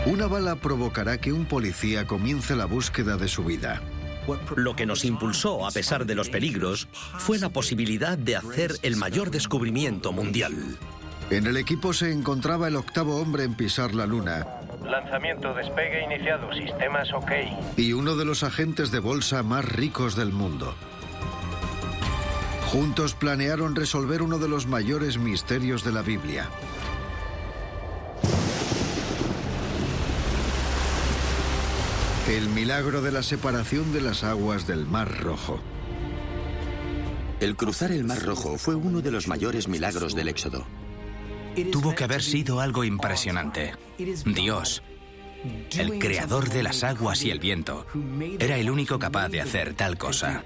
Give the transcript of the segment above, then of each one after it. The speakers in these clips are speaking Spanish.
Una bala provocará que un policía comience la búsqueda de su vida. Lo que nos impulsó, a pesar de los peligros, fue la posibilidad de hacer el mayor descubrimiento mundial. En el equipo se encontraba el octavo hombre en pisar la luna. Lanzamiento, despegue iniciado, sistemas OK. Y uno de los agentes de bolsa más ricos del mundo. Juntos planearon resolver uno de los mayores misterios de la Biblia. El milagro de la separación de las aguas del Mar Rojo. El cruzar el Mar Rojo fue uno de los mayores milagros del Éxodo. Tuvo que haber sido algo impresionante. Dios, el creador de las aguas y el viento, era el único capaz de hacer tal cosa.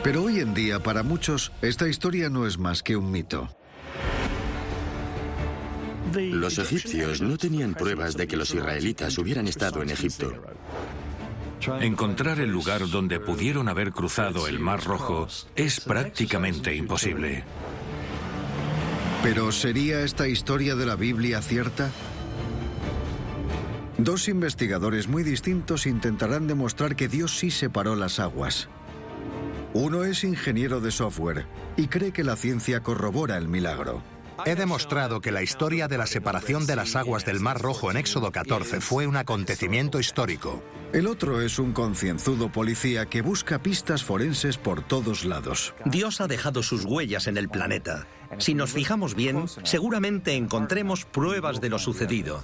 Pero hoy en día, para muchos, esta historia no es más que un mito. Los egipcios no tenían pruebas de que los israelitas hubieran estado en Egipto. Encontrar el lugar donde pudieron haber cruzado el Mar Rojo es prácticamente imposible. ¿Pero sería esta historia de la Biblia cierta? Dos investigadores muy distintos intentarán demostrar que Dios sí separó las aguas. Uno es ingeniero de software y cree que la ciencia corrobora el milagro. He demostrado que la historia de la separación de las aguas del Mar Rojo en Éxodo 14 fue un acontecimiento histórico. El otro es un concienzudo policía que busca pistas forenses por todos lados. Dios ha dejado sus huellas en el planeta. Si nos fijamos bien, seguramente encontremos pruebas de lo sucedido.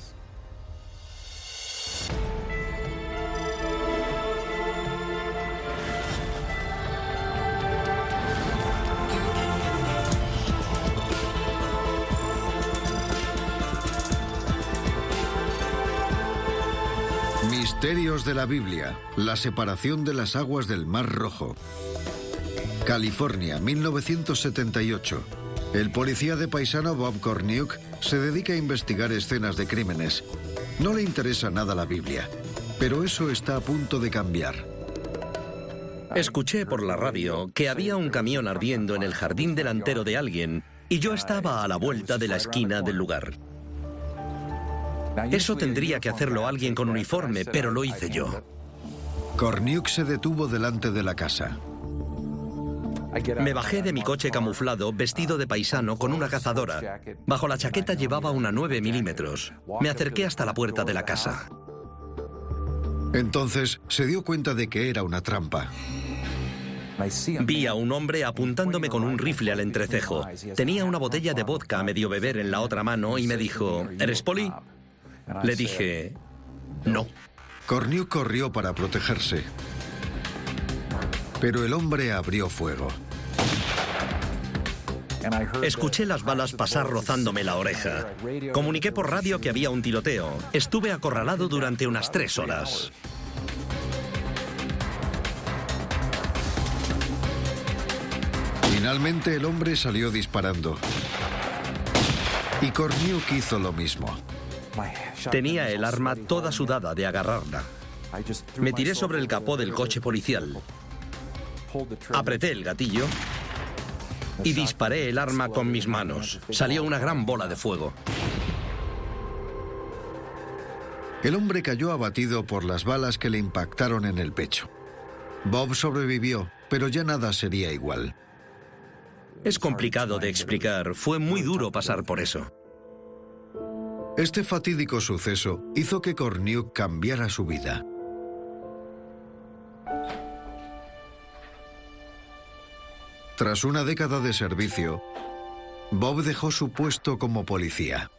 Misterios de la Biblia, la separación de las aguas del Mar Rojo. California, 1978. El policía de paisano Bob Cornuke se dedica a investigar escenas de crímenes. No le interesa nada la Biblia, pero eso está a punto de cambiar. Escuché por la radio que había un camión ardiendo en el jardín delantero de alguien y yo estaba a la vuelta de la esquina del lugar. Eso tendría que hacerlo alguien con uniforme, pero lo hice yo. Cornuke se detuvo delante de la casa. Me bajé de mi coche camuflado, vestido de paisano, con una cazadora. Bajo la chaqueta llevaba una 9 milímetros. Me acerqué hasta la puerta de la casa. Entonces se dio cuenta de que era una trampa. Vi a un hombre apuntándome con un rifle al entrecejo. Tenía una botella de vodka a medio beber en la otra mano y me dijo, ¿eres poli? Le dije, no. Cornuke corrió para protegerse. Pero el hombre abrió fuego. Escuché las balas pasar rozándome la oreja. Comuniqué por radio que había un tiroteo. Estuve acorralado durante unas 3 horas. Finalmente el hombre salió disparando. Y Cornuke hizo lo mismo. Tenía el arma toda sudada de agarrarla. Me tiré sobre el capó del coche policial. Apreté el gatillo y disparé el arma con mis manos. Salió una gran bola de fuego. El hombre cayó abatido por las balas que le impactaron en el pecho. Bob sobrevivió, pero ya nada sería igual. Es complicado de explicar. Fue muy duro pasar por eso. Este fatídico suceso hizo que Cornuke cambiara su vida. Tras una década de servicio, Bob dejó su puesto como policía.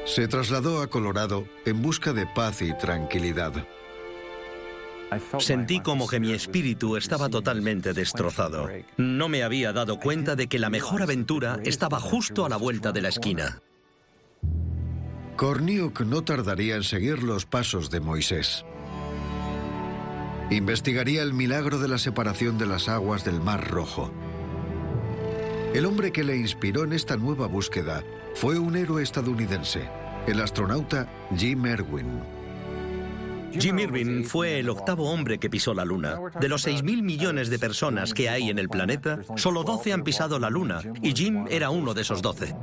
Se trasladó a Colorado en busca de paz y tranquilidad. Sentí como que mi espíritu estaba totalmente destrozado. No me había dado cuenta de que la mejor aventura estaba justo a la vuelta de la esquina. Cornuke no tardaría en seguir los pasos de Moisés. Investigaría el milagro de la separación de las aguas del Mar Rojo. El hombre que le inspiró en esta nueva búsqueda fue un héroe estadounidense, el astronauta Jim Erwin. Jim Irwin fue el 8º hombre que pisó la Luna. De los 6.000 millones de personas que hay en el planeta, solo 12 han pisado la Luna, y Jim era uno de esos 12.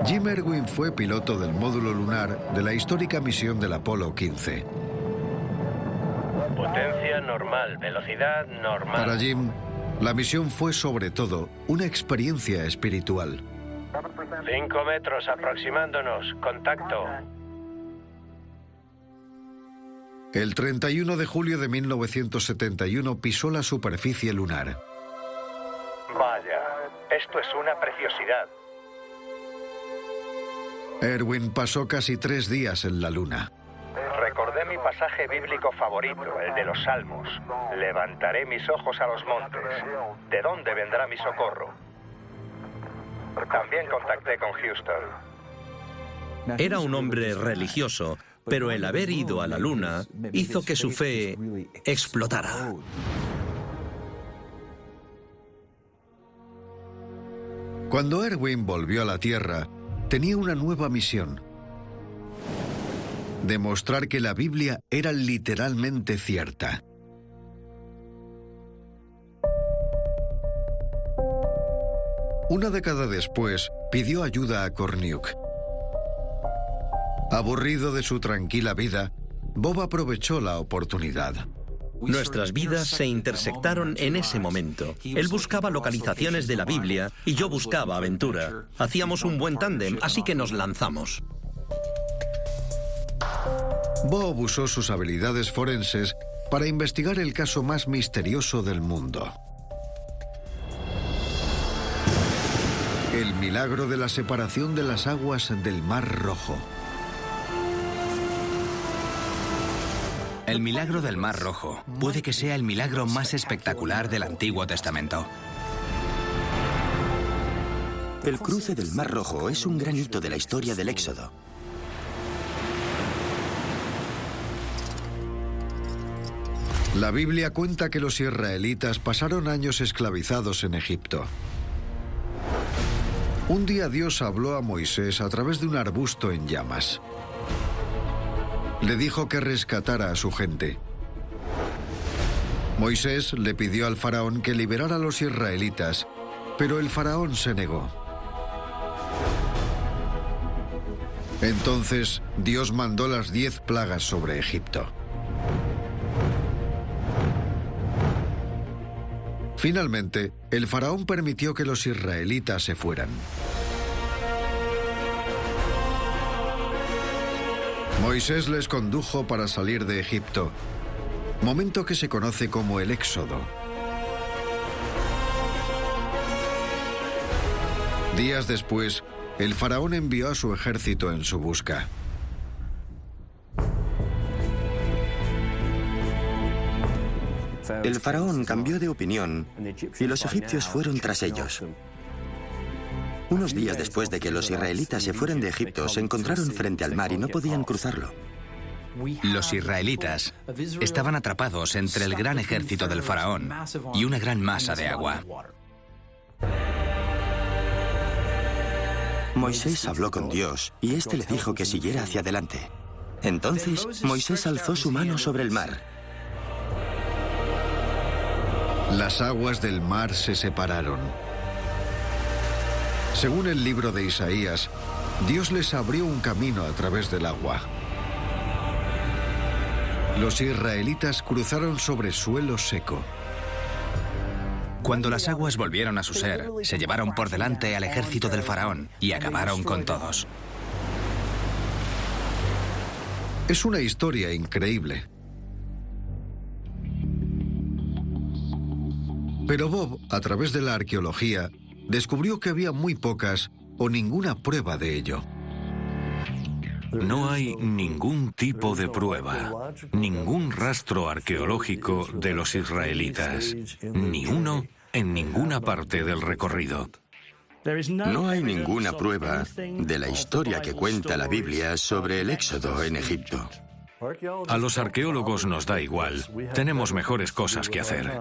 Jim Irwin fue piloto del módulo lunar de la histórica misión del Apolo 15. Potencia normal, velocidad normal. Para Jim, la misión fue sobre todo una experiencia espiritual. 5 metros aproximándonos. Contacto. El 31 de julio de 1971 pisó la superficie lunar. Vaya, esto es una preciosidad. Irwin pasó casi 3 días en la Luna. Recordé mi pasaje bíblico favorito, el de los Salmos. Levantaré mis ojos a los montes. ¿De dónde vendrá mi socorro? También contacté con Houston. Era un hombre religioso, pero el haber ido a la Luna hizo que su fe explotara. Cuando Irwin volvió a la Tierra, tenía una nueva misión: demostrar que la Biblia era literalmente cierta. Una década después, pidió ayuda a Corniuk. Aburrido de su tranquila vida, Bob aprovechó la oportunidad. Nuestras vidas se intersectaron en ese momento. Él buscaba localizaciones de la Biblia y yo buscaba aventura. Hacíamos un buen tándem, así que nos lanzamos. Bob usó sus habilidades forenses para investigar el caso más misterioso del mundo: el milagro de la separación de las aguas del Mar Rojo. El milagro del Mar Rojo puede que sea el milagro más espectacular del Antiguo Testamento. El cruce del Mar Rojo es un gran hito de la historia del Éxodo. La Biblia cuenta que los israelitas pasaron años esclavizados en Egipto. Un día Dios habló a Moisés a través de un arbusto en llamas. Le dijo que rescatara a su gente. Moisés le pidió al faraón que liberara a los israelitas, pero el faraón se negó. Entonces, Dios mandó las 10 plagas sobre Egipto. Finalmente, el faraón permitió que los israelitas se fueran. Moisés les condujo para salir de Egipto, momento que se conoce como el Éxodo. Días después, el faraón envió a su ejército en su busca. El faraón cambió de opinión y los egipcios fueron tras ellos. Unos días después de que los israelitas se fueran de Egipto, se encontraron frente al mar y no podían cruzarlo. Los israelitas estaban atrapados entre el gran ejército del faraón y una gran masa de agua. Moisés habló con Dios y éste le dijo que siguiera hacia adelante. Entonces, Moisés alzó su mano sobre el mar. Las aguas del mar se separaron. Según el libro de Isaías, Dios les abrió un camino a través del agua. Los israelitas cruzaron sobre suelo seco. Cuando las aguas volvieron a su ser, se llevaron por delante al ejército del faraón y acabaron con todos. Es una historia increíble. Pero Bob, a través de la arqueología, descubrió que había muy pocas o ninguna prueba de ello. No hay ningún tipo de prueba, ningún rastro arqueológico de los israelitas, ni uno en ninguna parte del recorrido. No hay ninguna prueba de la historia que cuenta la Biblia sobre el éxodo en Egipto. A los arqueólogos nos da igual, tenemos mejores cosas que hacer.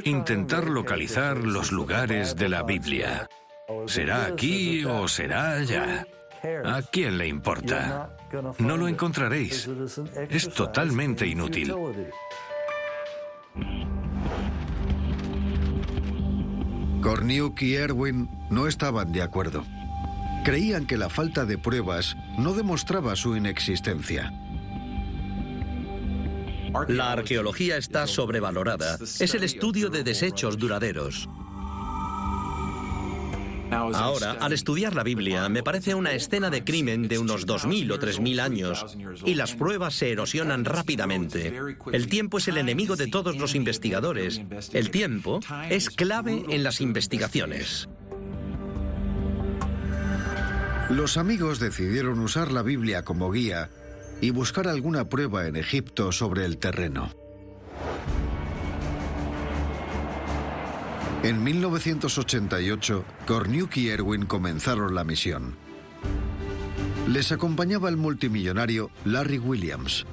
Intentar localizar los lugares de la Biblia. ¿Será aquí o será allá? ¿A quién le importa? No lo encontraréis. Es totalmente inútil. Korniuk y Erwin no estaban de acuerdo. Creían que la falta de pruebas no demostraba su inexistencia. La arqueología está sobrevalorada. Es el estudio de desechos duraderos. Ahora, al estudiar la Biblia, me parece una escena de crimen de unos 2000 o 3000 años y las pruebas se erosionan rápidamente. El tiempo es el enemigo de todos los investigadores. El tiempo es clave en las investigaciones. Los amigos decidieron usar la Biblia como guía y buscar alguna prueba en Egipto sobre el terreno. En 1988, Korniuk y Erwin comenzaron la misión. Les acompañaba el multimillonario Larry Williams.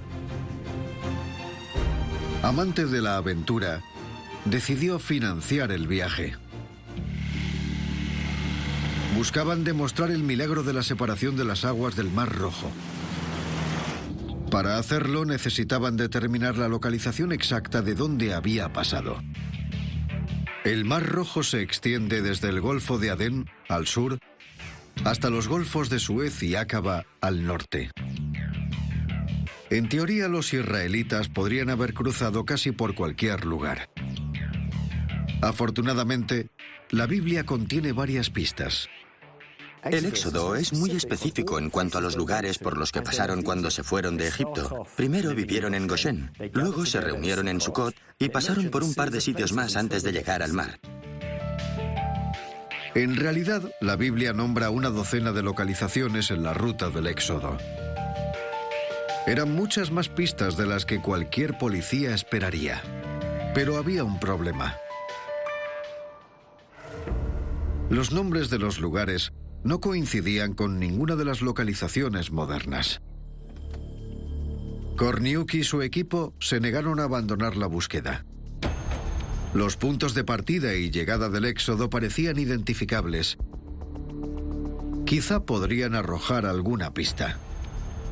Amante de la aventura, decidió financiar el viaje. Buscaban demostrar el milagro de la separación de las aguas del Mar Rojo. Para hacerlo necesitaban determinar la localización exacta de dónde había pasado. El Mar Rojo se extiende desde el Golfo de Adén, al sur, hasta los golfos de Suez y Aqaba, al norte. En teoría, los israelitas podrían haber cruzado casi por cualquier lugar. Afortunadamente, la Biblia contiene varias pistas. El Éxodo es muy específico en cuanto a los lugares por los que pasaron cuando se fueron de Egipto. Primero vivieron en Gosén, luego se reunieron en Sucot y pasaron por un par de sitios más antes de llegar al mar. En realidad, la Biblia nombra una docena de localizaciones en la ruta del Éxodo. Eran muchas más pistas de las que cualquier policía esperaría. Pero había un problema. Los nombres de los lugares no coincidían con ninguna de las localizaciones modernas. Korniuk y su equipo se negaron a abandonar la búsqueda. Los puntos de partida y llegada del Éxodo parecían identificables. Quizá podrían arrojar alguna pista.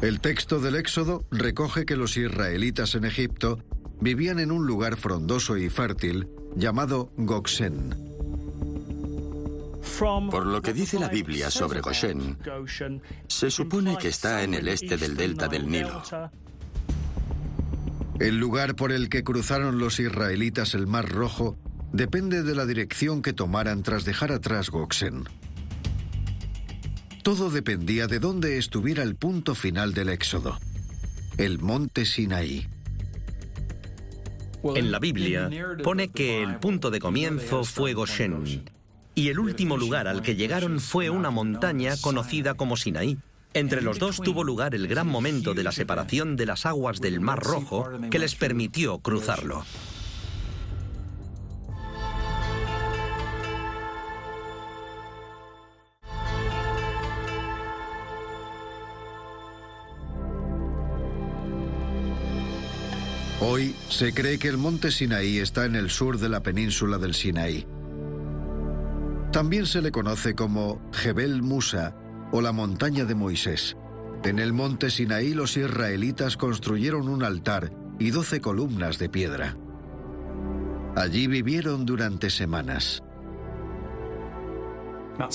El texto del Éxodo recoge que los israelitas en Egipto vivían en un lugar frondoso y fértil llamado Goksén. Por lo que dice la Biblia sobre Gosén, se supone que está en el este del delta del Nilo. El lugar por el que cruzaron los israelitas el Mar Rojo depende de la dirección que tomaran tras dejar atrás Goksén. Todo dependía de dónde estuviera el punto final del Éxodo, el monte Sinaí. En la Biblia pone que el punto de comienzo fue Gosén y el último lugar al que llegaron fue una montaña conocida como Sinaí. Entre los dos tuvo lugar el gran momento de la separación de las aguas del Mar Rojo que les permitió cruzarlo. Hoy se cree que el monte Sinaí está en el sur de la península del Sinaí. También se le conoce como Jebel Musa o la montaña de Moisés. En el monte Sinaí los israelitas construyeron un altar y 12 columnas de piedra. Allí vivieron durante semanas.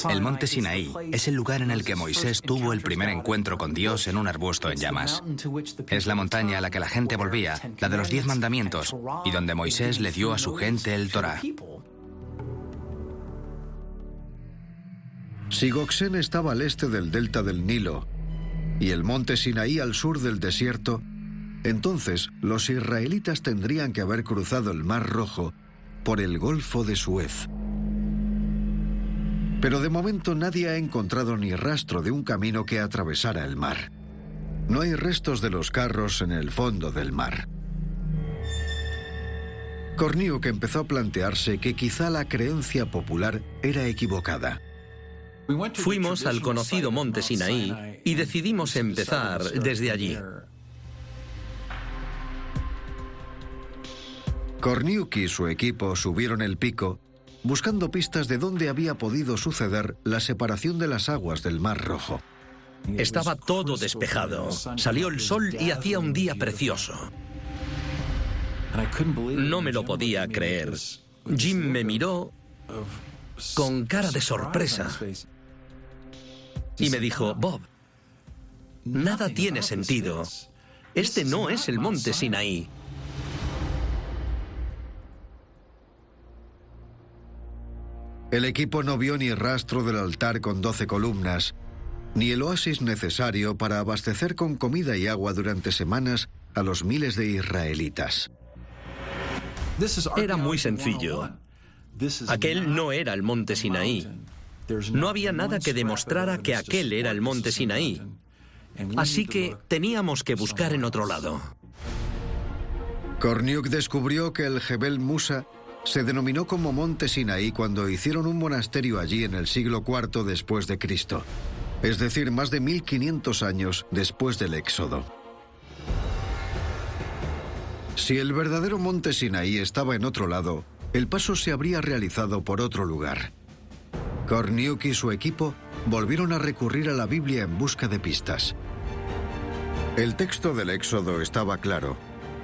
El monte Sinaí es el lugar en el que Moisés tuvo el primer encuentro con Dios en un arbusto en llamas. Es la montaña a la que la gente volvía, la de los 10 mandamientos, y donde Moisés le dio a su gente el Torá. Si Goksén estaba al este del delta del Nilo y el monte Sinaí al sur del desierto, entonces los israelitas tendrían que haber cruzado el Mar Rojo por el Golfo de Suez. Pero de momento nadie ha encontrado ni rastro de un camino que atravesara el mar. No hay restos de los carros en el fondo del mar. Korniuk empezó a plantearse que quizá la creencia popular era equivocada. Fuimos al conocido monte Sinaí y decidimos empezar desde allí. Korniuk y su equipo subieron el pico buscando pistas de dónde había podido suceder la separación de las aguas del Mar Rojo. Estaba todo despejado. Salió el sol y hacía un día precioso. No me lo podía creer. Jim me miró con cara de sorpresa y me dijo: Bob, nada tiene sentido. Este no es el monte Sinaí. El equipo no vio ni rastro del altar con 12 columnas, ni el oasis necesario para abastecer con comida y agua durante semanas a los miles de israelitas. Era muy sencillo. Aquel no era el monte Sinaí. No había nada que demostrara que aquel era el monte Sinaí. Así que teníamos que buscar en otro lado. Korniuk descubrió que el Jebel Musa se denominó como monte Sinaí cuando hicieron un monasterio allí en el siglo IV después de Cristo. Es decir, más de 1500 años después del Éxodo. Si el verdadero monte Sinaí estaba en otro lado, el paso se habría realizado por otro lugar. Korniuk y su equipo volvieron a recurrir a la Biblia en busca de pistas. El texto del Éxodo estaba claro.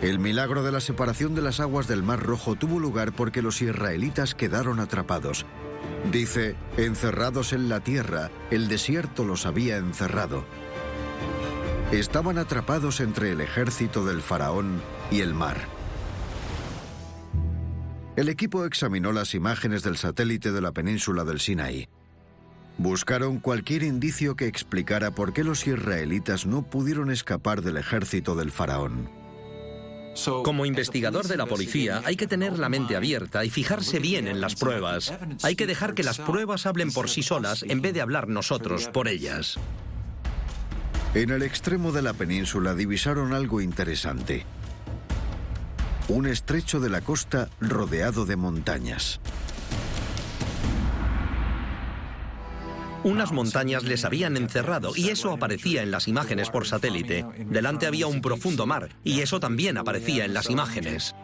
El milagro de la separación de las aguas del Mar Rojo tuvo lugar porque los israelitas quedaron atrapados. Dice, encerrados en la tierra, el desierto los había encerrado. Estaban atrapados entre el ejército del faraón y el mar. El equipo examinó las imágenes del satélite de la península del Sinaí. Buscaron cualquier indicio que explicara por qué los israelitas no pudieron escapar del ejército del faraón. Como investigador de la policía, hay que tener la mente abierta y fijarse bien en las pruebas. Hay que dejar que las pruebas hablen por sí solas en vez de hablar nosotros por ellas. En el extremo de la península divisaron algo interesante. Un estrecho de la costa rodeado de montañas. Unas montañas les habían encerrado y eso aparecía en las imágenes por satélite. Delante había un profundo mar y eso también aparecía en las imágenes.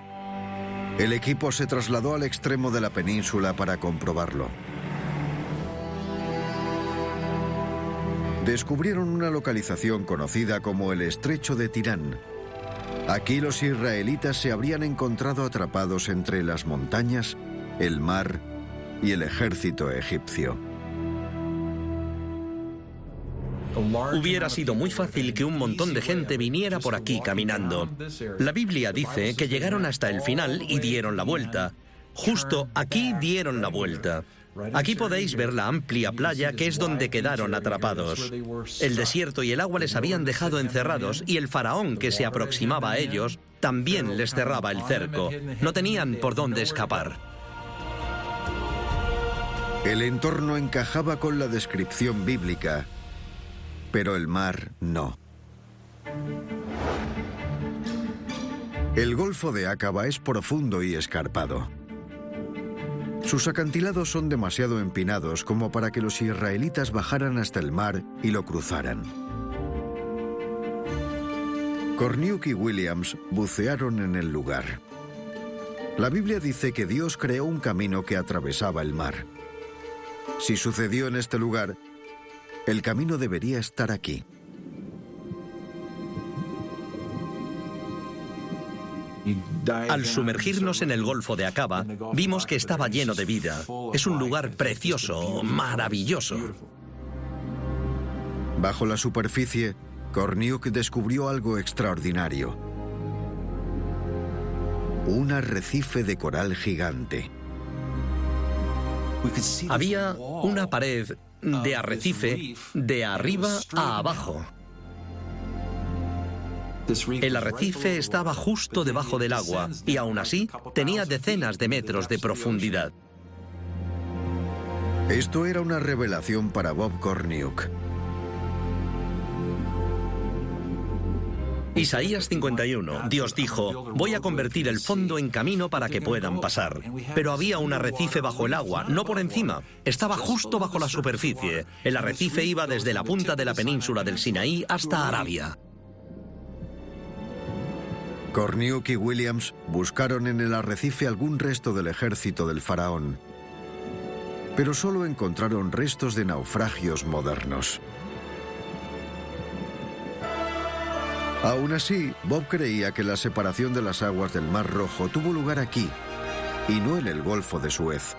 El equipo se trasladó al extremo de la península para comprobarlo. Descubrieron una localización conocida como el Estrecho de Tirán. Aquí los israelitas se habrían encontrado atrapados entre las montañas, el mar y el ejército egipcio. Hubiera sido muy fácil que un montón de gente viniera por aquí caminando. La Biblia dice que llegaron hasta el final y dieron la vuelta. Justo aquí dieron la vuelta. Aquí podéis ver la amplia playa que es donde quedaron atrapados. El desierto y el agua les habían dejado encerrados y el faraón que se aproximaba a ellos también les cerraba el cerco. No tenían por dónde escapar. El entorno encajaba con la descripción bíblica, pero el mar no. El Golfo de Aqaba es profundo y escarpado. Sus acantilados son demasiado empinados como para que los israelitas bajaran hasta el mar y lo cruzaran. Korniuk y Williams bucearon en el lugar. La Biblia dice que Dios creó un camino que atravesaba el mar. Si sucedió en este lugar, el camino debería estar aquí. Al sumergirnos en el Golfo de Aqaba, vimos que estaba lleno de vida. Es un lugar precioso, maravilloso. Bajo la superficie, Korniuk descubrió algo extraordinario. Un arrecife de coral gigante. Había una pared de arrecife de arriba a abajo. El arrecife estaba justo debajo del agua y aún así tenía decenas de metros de profundidad. Esto era una revelación para Bob Korniuk. Isaías 51, Dios dijo, voy a convertir el fondo en camino para que puedan pasar. Pero había un arrecife bajo el agua, no por encima, estaba justo bajo la superficie. El arrecife iba desde la punta de la península del Sinaí hasta Arabia. Korniuk y Williams buscaron en el arrecife algún resto del ejército del faraón, pero solo encontraron restos de naufragios modernos. Aún así, Bob creía que la separación de las aguas del Mar Rojo tuvo lugar aquí, y no en el Golfo de Suez.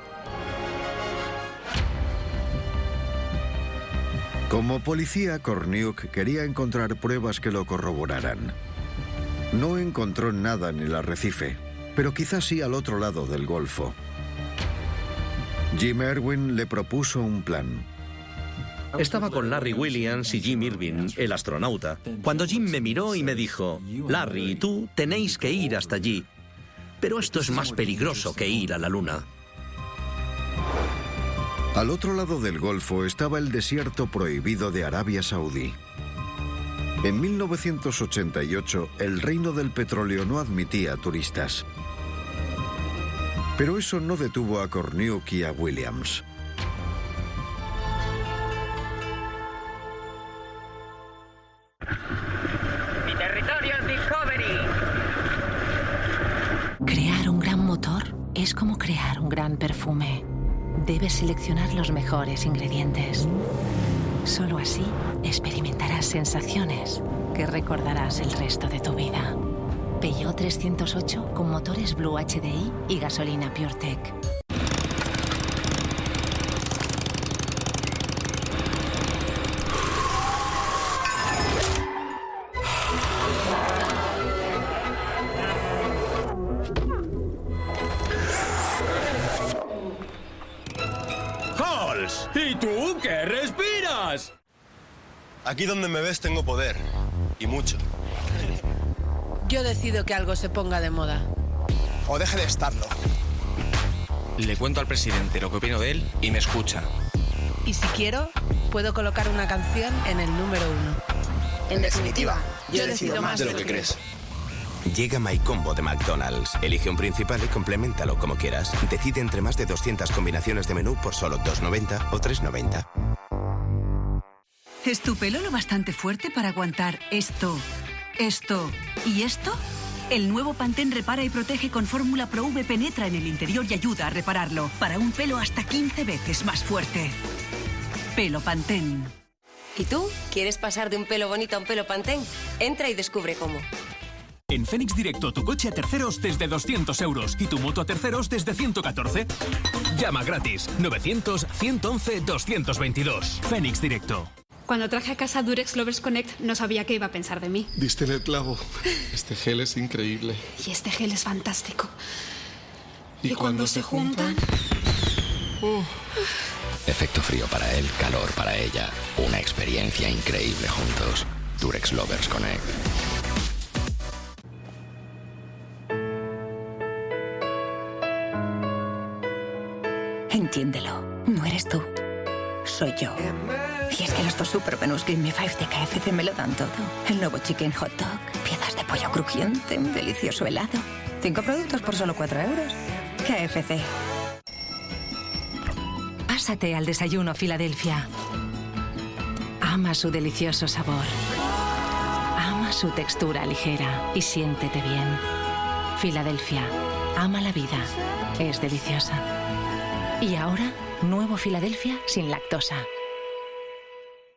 Como policía, Korniuk quería encontrar pruebas que lo corroboraran. No encontró nada en el arrecife, pero quizás sí al otro lado del Golfo. Jim Erwin le propuso un plan. Estaba con Larry Williams y Jim Irving, el astronauta, cuando Jim me miró y me dijo: Larry y tú tenéis que ir hasta allí, pero esto es más peligroso que ir a la Luna. Al otro lado del Golfo estaba el desierto prohibido de Arabia Saudí. En 1988, el reino del petróleo no admitía turistas. Pero eso no detuvo a Korniuk y a Williams. ¡Mi territorio es Discovery! Crear un gran motor es como crear un gran perfume. Debes seleccionar los mejores ingredientes. Solo así experimentarás sensaciones que recordarás el resto de tu vida. Peugeot 308 con motores Blue HDI y gasolina PureTech. ¡Halls! ¿Y tú qué respiras? Aquí donde me ves tengo poder. Y mucho. Yo decido que algo se ponga de moda. O deje de estarlo. Le cuento al presidente lo que opino de él y me escucha. Y si quiero, puedo colocar una canción en el número 1. En definitiva, yo decido más de lo que crees. Llega MyCombo de McDonald's. Elige un principal y compleméntalo como quieras. Decide entre más de 200 combinaciones de menú por solo $2,90 o $3,90. ¿Es tu pelo lo bastante fuerte para aguantar esto y esto? El nuevo Pantene repara y protege con fórmula Pro V penetra en el interior y ayuda a repararlo. Para un pelo hasta 15 veces más fuerte. Pelo Pantene. ¿Y tú? ¿Quieres pasar de un pelo bonito a un pelo Pantene? Entra y descubre cómo. En Fénix Directo, tu coche a terceros desde 200 euros y tu moto a terceros desde 114. Llama gratis. 900-111-222. Fénix Directo. Cuando traje a casa Durex Lovers Connect, no sabía qué iba a pensar de mí. Diste en el clavo. Este gel es increíble. Y este gel es fantástico. Y cuando se juntan... Efecto frío para él, calor para ella. Una experiencia increíble juntos. Durex Lovers Connect. Entiéndelo, no eres tú. Soy yo. Y es que los dos super menús Give Me 5 de KFC me lo dan todo. El nuevo chicken hot dog, piezas de pollo crujiente, un delicioso helado. 5 productos por solo 4 euros. KFC. Pásate al desayuno Filadelfia. Ama su delicioso sabor. Ama su textura ligera y siéntete bien. Filadelfia. Ama la vida. Es deliciosa. Y ahora, nuevo Filadelfia sin lactosa.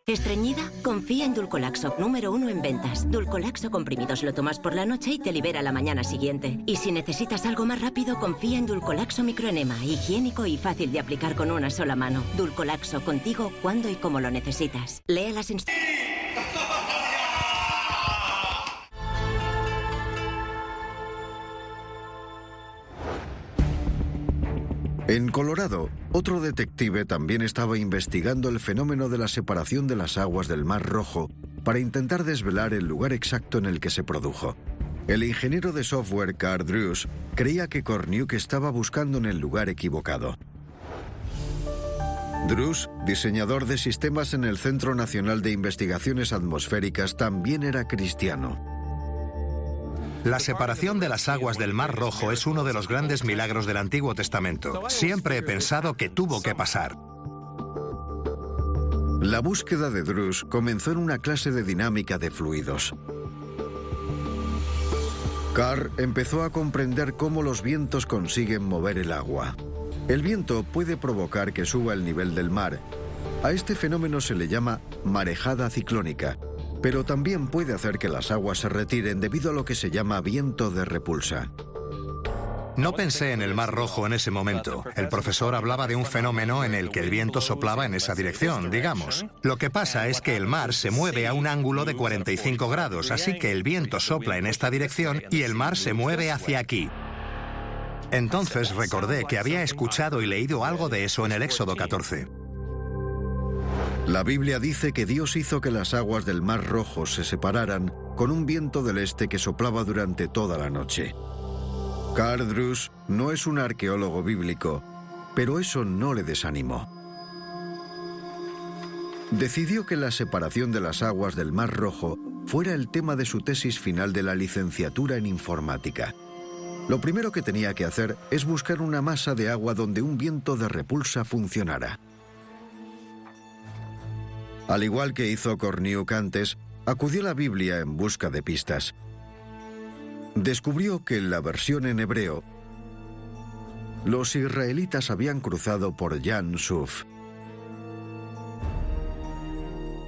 ¿Estreñida? Confía en Dulcolaxo, número 1 en ventas. Dulcolaxo comprimidos lo tomas por la noche y te libera la mañana siguiente. Y si necesitas algo más rápido, confía en Dulcolaxo Microenema, higiénico y fácil de aplicar con una sola mano. Dulcolaxo, contigo, cuando y como lo necesitas. Lea las instrucciones. En Colorado, otro detective también estaba investigando el fenómeno de la separación de las aguas del Mar Rojo para intentar desvelar el lugar exacto en el que se produjo. El ingeniero de software Carl Drews creía que Korniuk estaba buscando en el lugar equivocado. Drews, diseñador de sistemas en el Centro Nacional de Investigaciones Atmosféricas, también era cristiano. La separación de las aguas del Mar Rojo es uno de los grandes milagros del Antiguo Testamento. Siempre he pensado que tuvo que pasar. La búsqueda de Drews comenzó en una clase de dinámica de fluidos. Carr empezó a comprender cómo los vientos consiguen mover el agua. El viento puede provocar que suba el nivel del mar. A este fenómeno se le llama marejada ciclónica pero también puede hacer que las aguas se retiren debido a lo que se llama viento de repulsa. No pensé en el Mar Rojo en ese momento. El profesor hablaba de un fenómeno en el que el viento soplaba en esa dirección, digamos. Lo que pasa es que el mar se mueve a un ángulo de 45 grados, así que el viento sopla en esta dirección y el mar se mueve hacia aquí. Entonces recordé que había escuchado y leído algo de eso en el Éxodo 14. La Biblia dice que Dios hizo que las aguas del Mar Rojo se separaran con un viento del este que soplaba durante toda la noche. Karl Drews no es un arqueólogo bíblico, pero eso no le desanimó. Decidió que la separación de las aguas del Mar Rojo fuera el tema de su tesis final de la licenciatura en informática. Lo primero que tenía que hacer es buscar una masa de agua donde un viento de repulsa funcionara. Al igual que hizo Korniuk antes, acudió a la Biblia en busca de pistas. Descubrió que en la versión en hebreo, los israelitas habían cruzado por Yam Suf.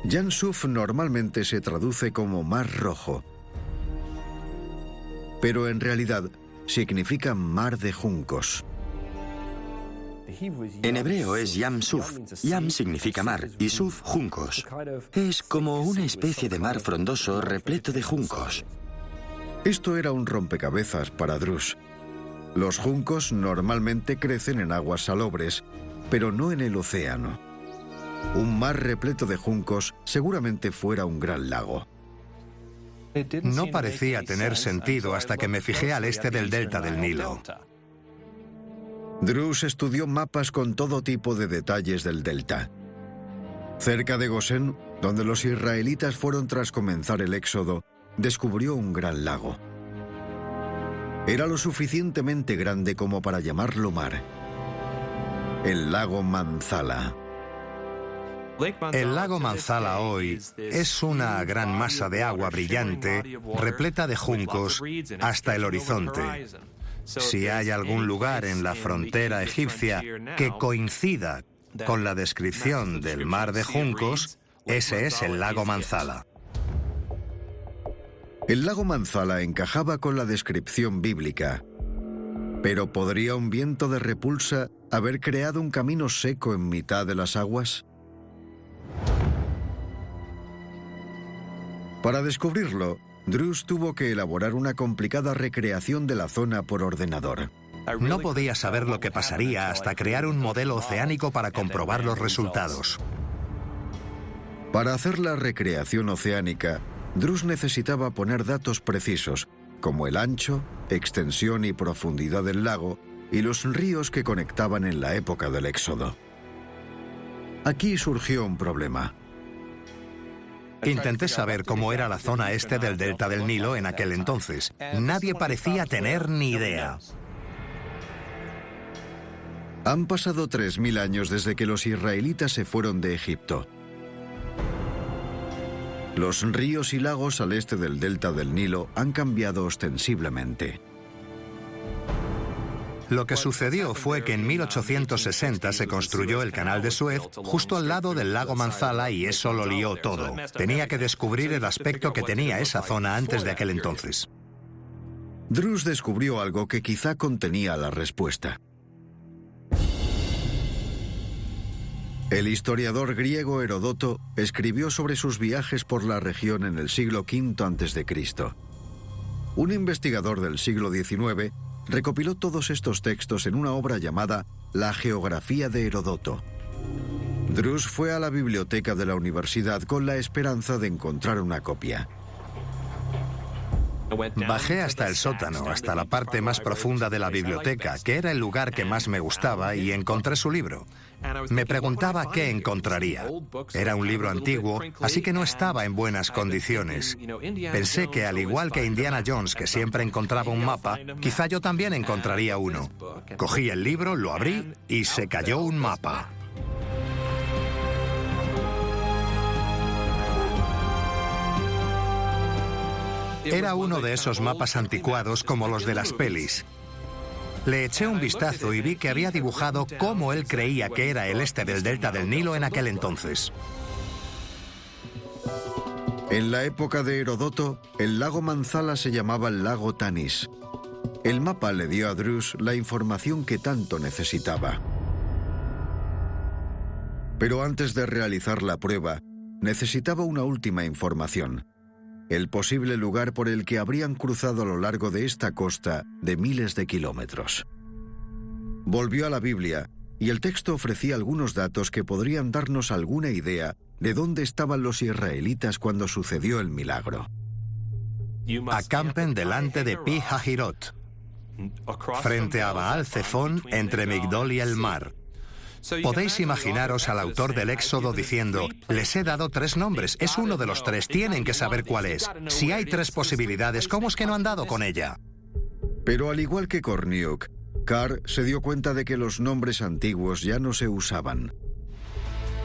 Yam Suf normalmente se traduce como Mar Rojo, pero en realidad significa mar de juncos. En hebreo es Yam Suf. Yam significa mar y Suf juncos. Es como una especie de mar frondoso repleto de juncos. Esto era un rompecabezas para Drews. Los juncos normalmente crecen en aguas salobres, pero no en el océano. Un mar repleto de juncos seguramente fuera un gran lago. No parecía tener sentido hasta que me fijé al este del delta del Nilo. Drews estudió mapas con todo tipo de detalles del delta. Cerca de Gosén, donde los israelitas fueron tras comenzar el éxodo, descubrió un gran lago. Era lo suficientemente grande como para llamarlo mar. El lago Manzala. El lago Manzala hoy es una gran masa de agua brillante, repleta de juncos, hasta el horizonte. Si hay algún lugar en la frontera egipcia que coincida con la descripción del mar de juncos, ese es el lago Manzala. El lago Manzala encajaba con la descripción bíblica, pero ¿podría un viento de repulsa haber creado un camino seco en mitad de las aguas? Para descubrirlo, Drews tuvo que elaborar una complicada recreación de la zona por ordenador. No podía saber lo que pasaría hasta crear un modelo oceánico para comprobar los resultados. Para hacer la recreación oceánica, Drews necesitaba poner datos precisos, como el ancho, extensión y profundidad del lago y los ríos que conectaban en la época del Éxodo. Aquí surgió un problema. Intenté saber cómo era la zona este del delta del Nilo en aquel entonces. Nadie parecía tener ni idea. Han pasado 3000 años desde que los israelitas se fueron de Egipto. Los ríos y lagos al este del delta del Nilo han cambiado ostensiblemente. Lo que sucedió fue que en 1860 se construyó el canal de Suez justo al lado del lago Manzala y eso lo lió todo. Tenía que descubrir el aspecto que tenía esa zona antes de aquel entonces. Drews descubrió algo que quizá contenía la respuesta. El historiador griego Heródoto escribió sobre sus viajes por la región en el siglo V a.C. Un investigador del siglo XIX recopiló todos estos textos en una obra llamada La Geografía de Heródoto. Drews fue a la biblioteca de la universidad con la esperanza de encontrar una copia. Bajé hasta el sótano, hasta la parte más profunda de la biblioteca, que era el lugar que más me gustaba, y encontré su libro. Me preguntaba qué encontraría. Era un libro antiguo, así que no estaba en buenas condiciones. Pensé que al igual que Indiana Jones, que siempre encontraba un mapa, quizá yo también encontraría uno. Cogí el libro, lo abrí y se cayó un mapa. Era uno de esos mapas anticuados como los de las pelis. Le eché un vistazo y vi que había dibujado cómo él creía que era el este del delta del Nilo en aquel entonces. En la época de Heródoto, el lago Manzala se llamaba el lago Tanis. El mapa le dio a Drus la información que tanto necesitaba. Pero antes de realizar la prueba, necesitaba una última información: el posible lugar por el que habrían cruzado a lo largo de esta costa de miles de kilómetros. Volvió a la Biblia y el texto ofrecía algunos datos que podrían darnos alguna idea de dónde estaban los israelitas cuando sucedió el milagro. Acampen delante de Pi Hahirot, frente a Baal Zephón, entre Migdol y el mar. Podéis imaginaros al autor del Éxodo diciendo: les he dado 3 nombres, es uno de los 3, tienen que saber cuál es. Si hay 3 posibilidades, ¿cómo es que no han dado con ella? Pero al igual que Korniuk, Carr se dio cuenta de que los nombres antiguos ya no se usaban.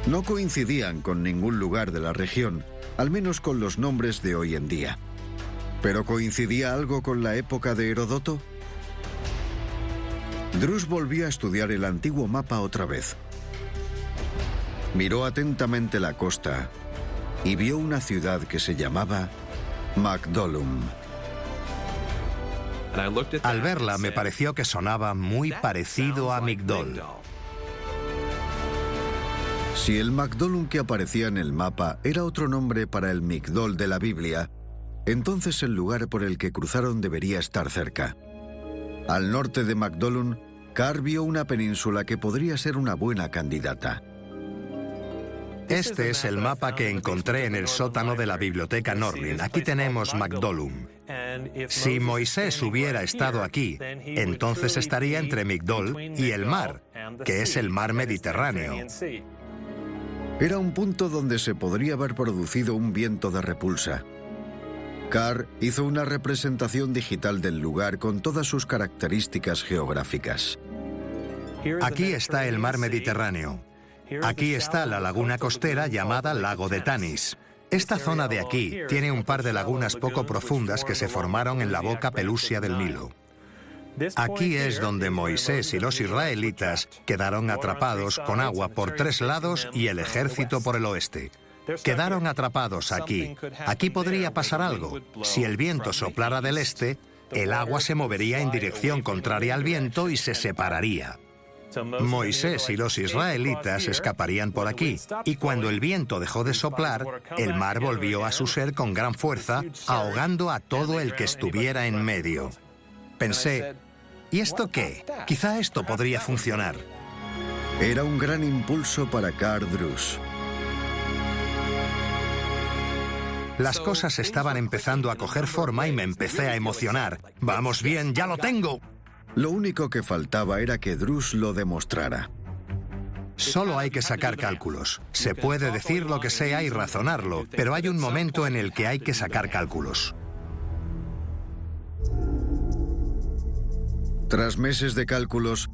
No coincidían con ningún lugar de la región, al menos con los nombres de hoy en día. ¿Pero coincidía algo con la época de Heródoto? Drus volvió a estudiar el antiguo mapa otra vez. Miró atentamente la costa y vio una ciudad que se llamaba Magdolum. Al verla me pareció que sonaba muy parecido a Migdol. Si el Magdolum que aparecía en el mapa era otro nombre para el Migdol de la Biblia, entonces el lugar por el que cruzaron debería estar cerca. Al norte de Magdolum, Carr vio una península que podría ser una buena candidata. Este es el mapa que encontré en el sótano de la biblioteca Norlin. Aquí tenemos Magdolum. Si Moisés hubiera estado aquí, entonces estaría entre Migdol y el mar, que es el mar Mediterráneo. Era un punto donde se podría haber producido un viento de repulsa. Carr hizo una representación digital del lugar con todas sus características geográficas. Aquí está el mar Mediterráneo. Aquí está la laguna costera llamada Lago de Tanis. Esta zona de aquí tiene un par de lagunas poco profundas que se formaron en la boca pelusia del Nilo. Aquí es donde Moisés y los israelitas quedaron atrapados con agua por 3 lados y el ejército por el oeste. Quedaron atrapados aquí. Aquí podría pasar algo. Si el viento soplara del este, el agua se movería en dirección contraria al viento y se separaría. Moisés y los israelitas escaparían por aquí, y cuando el viento dejó de soplar, el mar volvió a su ser con gran fuerza, ahogando a todo el que estuviera en medio. Pensé, ¿y esto qué? Quizá esto podría funcionar. Era un gran impulso para Carr Drus. Las cosas estaban empezando a coger forma y me empecé a emocionar. ¡Vamos bien, ya lo tengo! Lo único que faltaba era que Drus lo demostrara. Solo hay que sacar cálculos. Se puede decir lo que sea y razonarlo, pero hay un momento en el que hay que sacar cálculos. Tras meses de cálculos,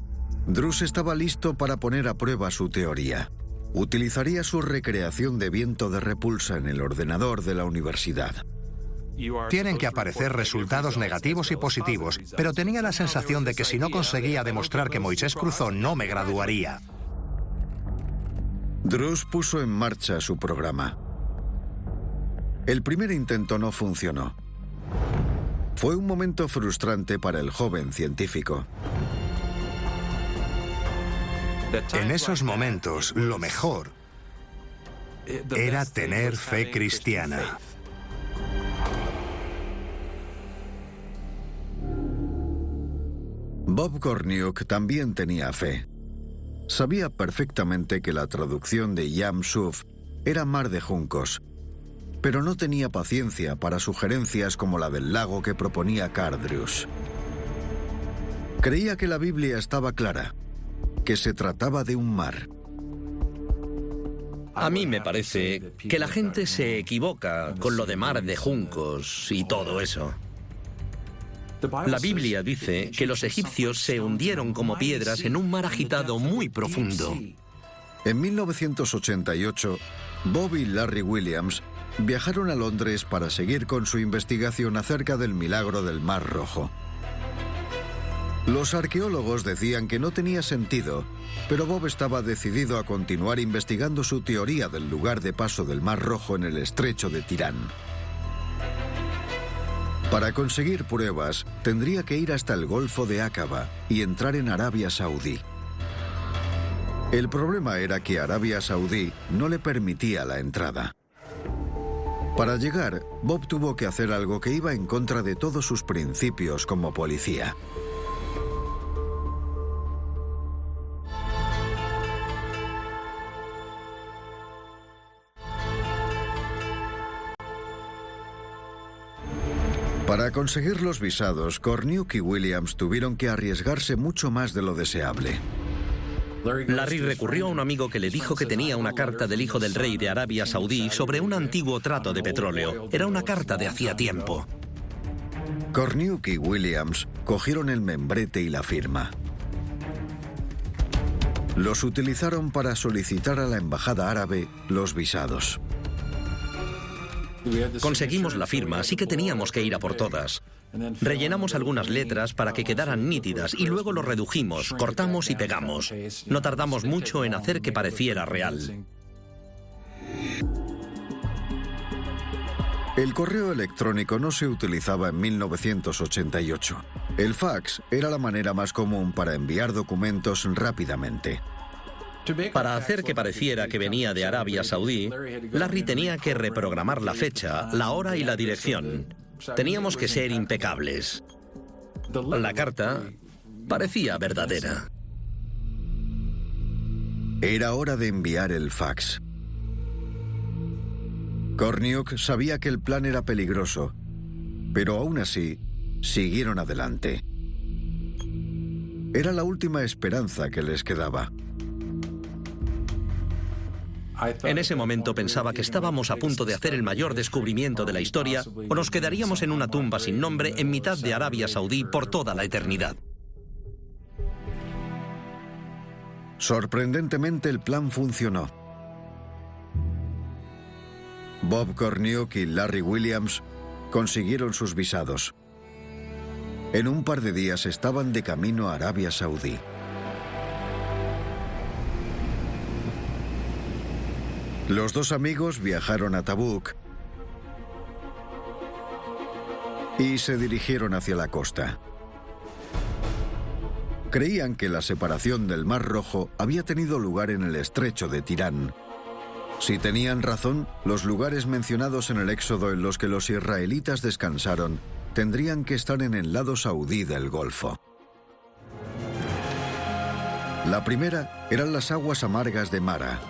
Drus estaba listo para poner a prueba su teoría. Utilizaría su recreación de viento de repulsa en el ordenador de la universidad. Tienen que aparecer resultados negativos y positivos, pero tenía la sensación de que si no conseguía demostrar que Moisés cruzó, no me graduaría. Drus puso en marcha su programa. El primer intento no funcionó. Fue un momento frustrante para el joven científico. En esos momentos, lo mejor era tener fe cristiana. Bob Korniuk también tenía fe. Sabía perfectamente que la traducción de Yam Suf era mar de juncos, pero no tenía paciencia para sugerencias como la del lago que proponía Carr Drus. Creía que la Biblia estaba clara, que se trataba de un mar. A mí me parece que la gente se equivoca con lo de mar de juncos y todo eso. La Biblia dice que los egipcios se hundieron como piedras en un mar agitado muy profundo. En 1988, Bob y Larry Williams viajaron a Londres para seguir con su investigación acerca del milagro del Mar Rojo. Los arqueólogos decían que no tenía sentido, pero Bob estaba decidido a continuar investigando su teoría del lugar de paso del Mar Rojo en el estrecho de Tirán. Para conseguir pruebas, tendría que ir hasta el Golfo de Aqaba y entrar en Arabia Saudí. El problema era que Arabia Saudí no le permitía la entrada. Para llegar, Bob tuvo que hacer algo que iba en contra de todos sus principios como policía. Para conseguir los visados, Corniuk y Williams tuvieron que arriesgarse mucho más de lo deseable. Larry recurrió a un amigo que le dijo que tenía una carta del hijo del rey de Arabia Saudí sobre un antiguo trato de petróleo. Era una carta de hacía tiempo. Corniuk y Williams cogieron el membrete y la firma. Los utilizaron para solicitar a la embajada árabe los visados. Conseguimos la firma, así que teníamos que ir a por todas. Rellenamos algunas letras para que quedaran nítidas y luego lo redujimos, cortamos y pegamos. No tardamos mucho en hacer que pareciera real. El correo electrónico no se utilizaba en 1988. El fax era la manera más común para enviar documentos rápidamente. Para hacer que pareciera que venía de Arabia Saudí, Larry tenía que reprogramar la fecha, la hora y la dirección. Teníamos que ser impecables. La carta parecía verdadera. Era hora de enviar el fax. Corniuk sabía que el plan era peligroso, pero aún así siguieron adelante. Era la última esperanza que les quedaba. En ese momento pensaba que estábamos a punto de hacer el mayor descubrimiento de la historia o nos quedaríamos en una tumba sin nombre en mitad de Arabia Saudí por toda la eternidad. Sorprendentemente, el plan funcionó. Bob Corniuk y Larry Williams consiguieron sus visados. En un par de días estaban de camino a Arabia Saudí. Los dos amigos viajaron a Tabuk y se dirigieron hacia la costa. Creían que la separación del Mar Rojo había tenido lugar en el estrecho de Tirán. Si tenían razón, los lugares mencionados en el Éxodo en los que los israelitas descansaron tendrían que estar en el lado saudí del Golfo. La primera eran las aguas amargas de Mara.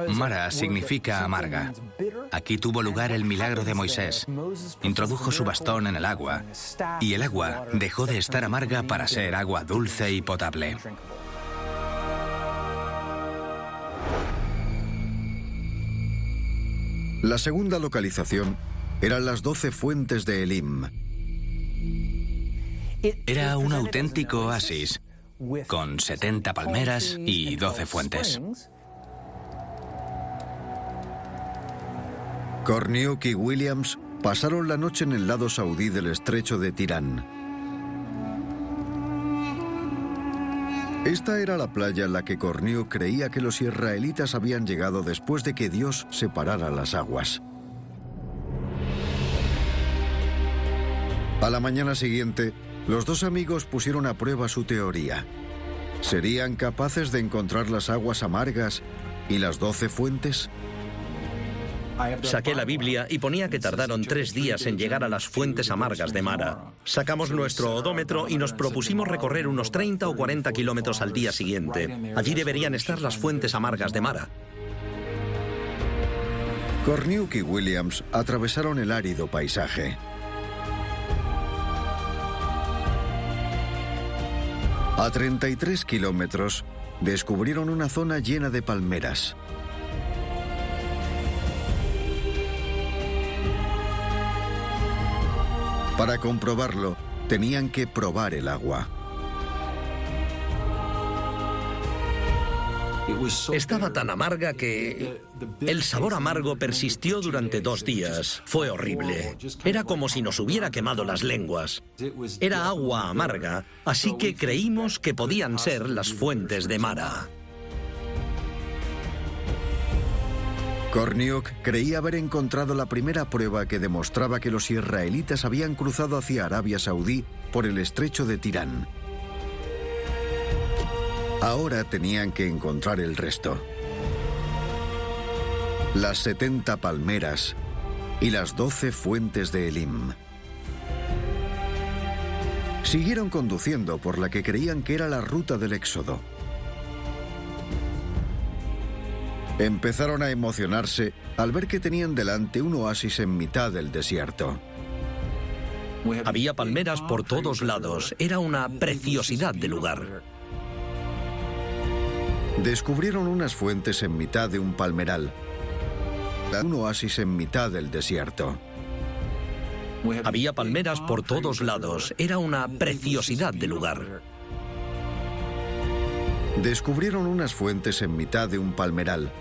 Mara significa amarga. Aquí tuvo lugar el milagro de Moisés. Introdujo su bastón en el agua y el agua dejó de estar amarga para ser agua dulce y potable. La segunda localización eran las 12 fuentes de Elim. Era un auténtico oasis, con 70 palmeras y 12 fuentes. Corniuk y Williams pasaron la noche en el lado saudí del estrecho de Tirán. Esta era la playa en la que Corniuk creía que los israelitas habían llegado después de que Dios separara las aguas. A la mañana siguiente, los dos amigos pusieron a prueba su teoría. ¿Serían capaces de encontrar las aguas amargas y las 12 fuentes? Saqué la Biblia y ponía que tardaron 3 días en llegar a las fuentes amargas de Mara. Sacamos nuestro odómetro y nos propusimos recorrer unos 30 o 40 kilómetros al día siguiente. Allí deberían estar las fuentes amargas de Mara. Corniuk y Williams atravesaron el árido paisaje. A 33 kilómetros, descubrieron una zona llena de palmeras. Para comprobarlo, tenían que probar el agua. Estaba tan amarga que el sabor amargo persistió durante 2 días. Fue horrible. Era como si nos hubiera quemado las lenguas. Era agua amarga, así que creímos que podían ser las fuentes de Mara. Korniuk creía haber encontrado la primera prueba que demostraba que los israelitas habían cruzado hacia Arabia Saudí por el estrecho de Tirán. Ahora tenían que encontrar el resto. Las 70 palmeras y las 12 fuentes de Elim. Siguieron conduciendo por la que creían que era la ruta del éxodo. Empezaron a emocionarse al ver que tenían delante un oasis en mitad del desierto. Había palmeras por todos lados. Era una preciosidad de lugar. Descubrieron unas fuentes en mitad de un palmeral. Un oasis en mitad del desierto. Había palmeras por todos lados. Era una preciosidad de lugar. Descubrieron unas fuentes en mitad de un palmeral.